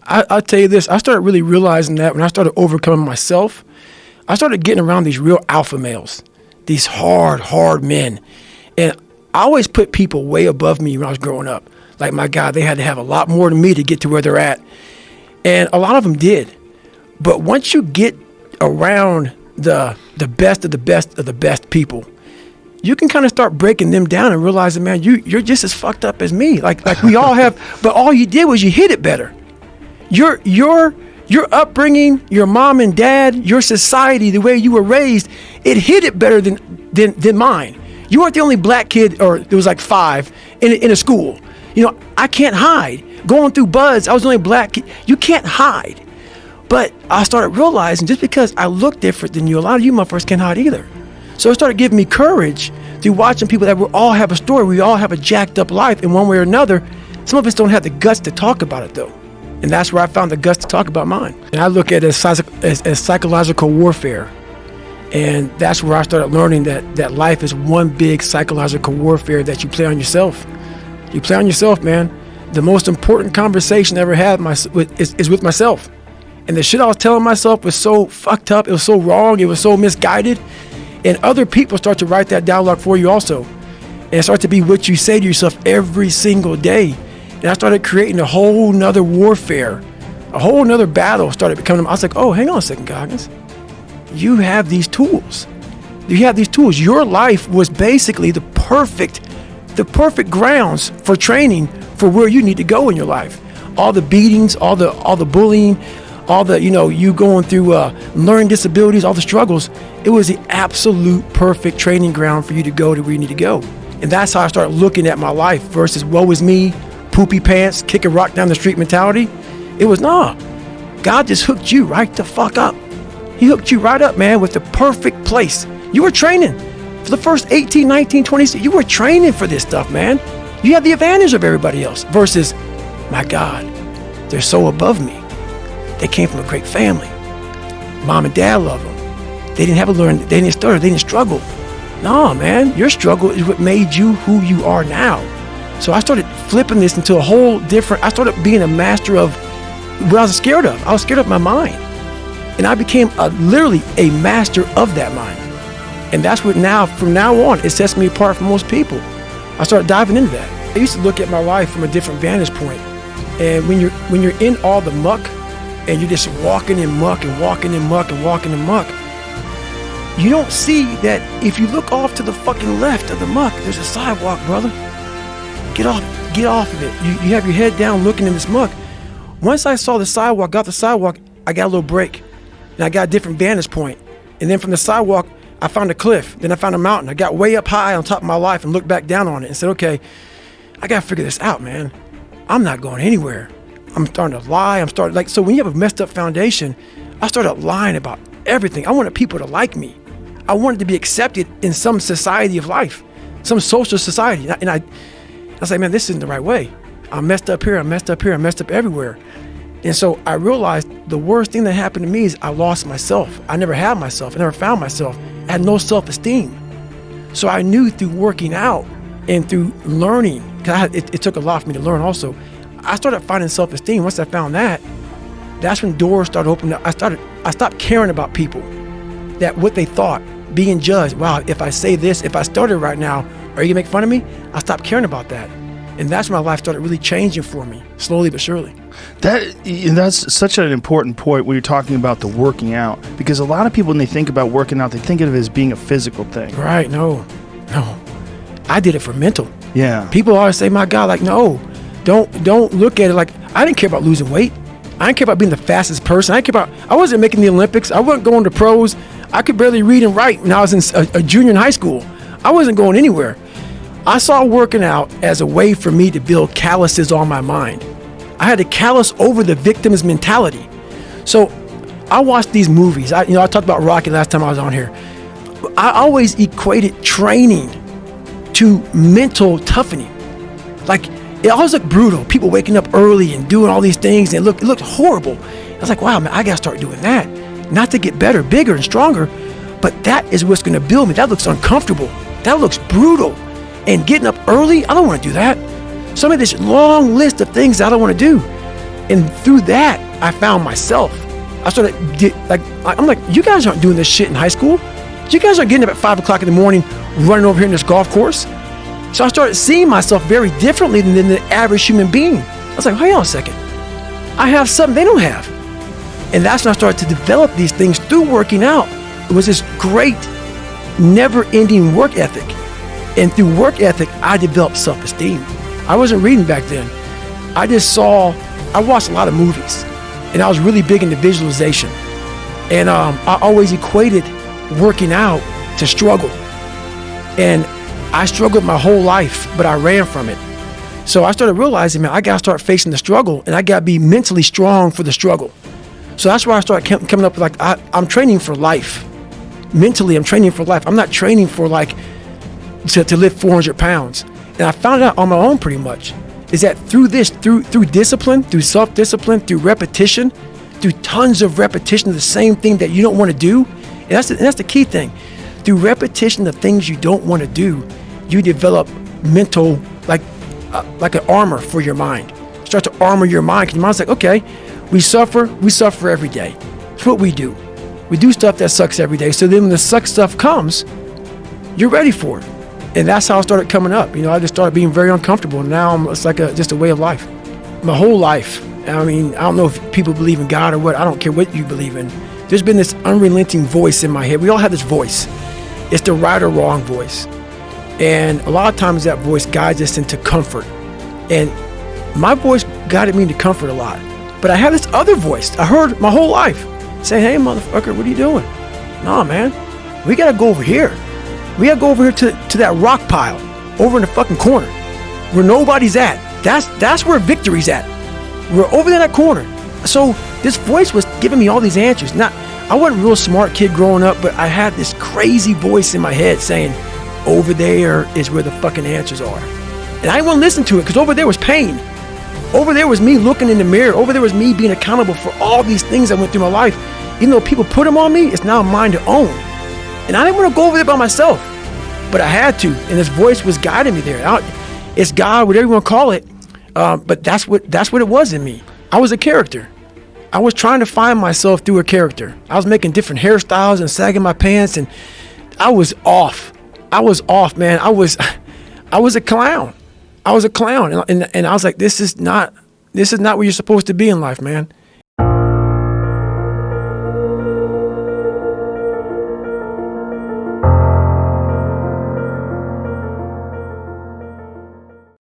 I'll tell you this. I started really realizing that when I started overcoming myself, I started getting around these real alpha males, these hard men. And I always put people way above me when I was growing up. Like, my God, they had to have a lot more than me to get to where they're at. And a lot of them did. But once you get around the best of the best of the best people, you can kind of start breaking them down and realizing, man, you're just as fucked up as me. Like we all have, but all you did was you hit it better. Your upbringing, your mom and dad, your society, the way you were raised, it hit it better than mine. You weren't the only black kid, or there was like 5 in a school. You know, I can't hide. Going through buds, I was the only black kid. You can't hide. But I started realizing, just because I look different than you, a lot of you motherfuckers can't hide either. So it started giving me courage through watching people that we all have a story. We all have a jacked up life in one way or another. Some of us don't have the guts to talk about it, though. And that's where I found the guts to talk about mine. And I look at it as psychological warfare. And that's where I started learning that life is one big psychological warfare that you play on yourself. You play on yourself, man. The most important conversation I ever had is with myself. And the shit I was telling myself was so fucked up. It was so wrong. It was so misguided. And other people start to write that dialogue for you also. And it starts to be what you say to yourself every single day. And I started creating a whole nother warfare. A whole nother battle started becoming. I was like, oh, hang on a second, Goggins. You have these tools. You have these tools. Your life was basically the perfect grounds for training for where you need to go in your life. All the beatings, all the bullying, all the, you going through learning disabilities, all the struggles. It was the absolute perfect training ground for you to go to where you need to go. And that's how I started looking at my life versus woe is me, poopy pants, kick a rock down the street mentality. It was, God just hooked you right the fuck up. He hooked you right up, man, with the perfect place. You were training for the first 18, 19, 20, you were training for this stuff, man. You had the advantage of everybody else versus, my God, they're so above me. They came from a great family. Mom and dad love them. They didn't have to learn, they didn't stutter, they didn't struggle. No, man, your struggle is what made you who you are now. So I started flipping this into a whole different, I started being a master of what I was scared of. I was scared of my mind. And I became literally a master of that mind. And that's what from now on, it sets me apart from most people. I started diving into that. I used to look at my life from a different vantage point. And when you're in all the muck, and you're just walking in muck and walking in muck and walking in muck, you don't see that if you look off to the fucking left of the muck, there's a sidewalk, brother. Get off of it. You have your head down looking in this muck. Once I saw the sidewalk, got the sidewalk, I got a little break. And I got a different vantage point. And then from the sidewalk, I found a cliff. Then I found a mountain. I got way up high on top of my life and looked back down on it and said, okay, I got to figure this out, man. I'm not going anywhere. I'm starting to lie. So when you have a messed up foundation, I started lying about everything. I wanted people to like me. I wanted to be accepted in some society of life, some social society. And I was like, man, this isn't the right way. I messed up here. I messed up here. I messed up everywhere. And so I realized the worst thing that happened to me is I lost myself. I never had myself. I never found myself. I had no self-esteem. So I knew through working out and through learning, because it took a lot for me to learn also, I started finding self-esteem. Once I found that, that's when doors started opening up. I stopped caring about people, that what they thought, being judged. Wow, if I say this, if I started right now, are you gonna make fun of me? I stopped caring about that. And that's when my life started really changing for me, slowly but surely. That's such an important point when you're talking about the working out, because a lot of people, when they think about working out, they think of it as being a physical thing. Right, no. I did it for mental. Yeah. People always say, my God, like, no, don't look at it like, I didn't care about losing weight. I didn't care about being the fastest person. I wasn't making the Olympics. I wasn't going to pros. I could barely read and write when I was in a junior in high school. I wasn't going anywhere. I saw working out as a way for me to build calluses on my mind. I had to callous over the victim's mentality. So I watched these movies. I talked about Rocky last time I was on here. I always equated training to mental toughening. Like, it always looked brutal. People waking up early and doing all these things, and it looked horrible. I was like, wow, man, I got to start doing that. Not to get better, bigger, and stronger, but that is what's going to build me. That looks uncomfortable. That looks brutal. And getting up early, I don't want to do that. So I made this long list of things that I don't want to do. And through that, I found myself. I started, I'm like, you guys aren't doing this shit in high school. You guys aren't getting up at 5 o'clock in the morning, running over here in this golf course. So I started seeing myself very differently than the average human being. I was like, hold on a second. I have something they don't have. And that's when I started to develop these things through working out. It was this great, never-ending work ethic. And through work ethic, I developed self-esteem. I wasn't reading back then. I watched a lot of movies. And I was really big into visualization. And I always equated working out to struggle. And I struggled my whole life, but I ran from it. So I started realizing, man, I got to start facing the struggle, and I got to be mentally strong for the struggle. So that's why I started coming up with I'm training for life. Mentally, I'm training for life. I'm not training for to lift 400 pounds. And I found out on my own pretty much, is that through discipline, through self-discipline, through repetition, through tons of repetition of the same thing that you don't want to do, and that's the key thing. Through repetition of things you don't want to do, you develop mental, like an armor for your mind. Start to armor your mind, because your mind's like, okay, we suffer every day. It's what we do. We do stuff that sucks every day. So then when the suck stuff comes, you're ready for it. And that's how I started coming up. I just started being very uncomfortable. And now it's like just a way of life. My whole life. I mean, I don't know if people believe in God or what. I don't care what you believe in. There's been this unrelenting voice in my head. We all have this voice. It's the right or wrong voice. And a lot of times that voice guides us into comfort. And my voice guided me into comfort a lot. But I have this other voice I heard my whole life say, hey, motherfucker, what are you doing? Nah, man, we got to go over here. We got to go over here to that rock pile over in the fucking corner where nobody's at. That's where victory's at. We're over there in that corner. So this voice was giving me all these answers. Now, I wasn't a real smart kid growing up, but I had this crazy voice in my head saying, over there is where the fucking answers are. And I didn't want to listen to it because over there was pain. Over there was me looking in the mirror. Over there was me being accountable for all these things I went through my life. Even though people put them on me, it's now mine to own. And I didn't want to go over there by myself, but I had to. And this voice was guiding me there. It's God, whatever you want to call it. But that's what it was in me. I was a character. I was trying to find myself through a character. I was making different hairstyles and sagging my pants, and I was off. Man. I was a clown. I was a clown, and I was like, this is not where you're supposed to be in life, man.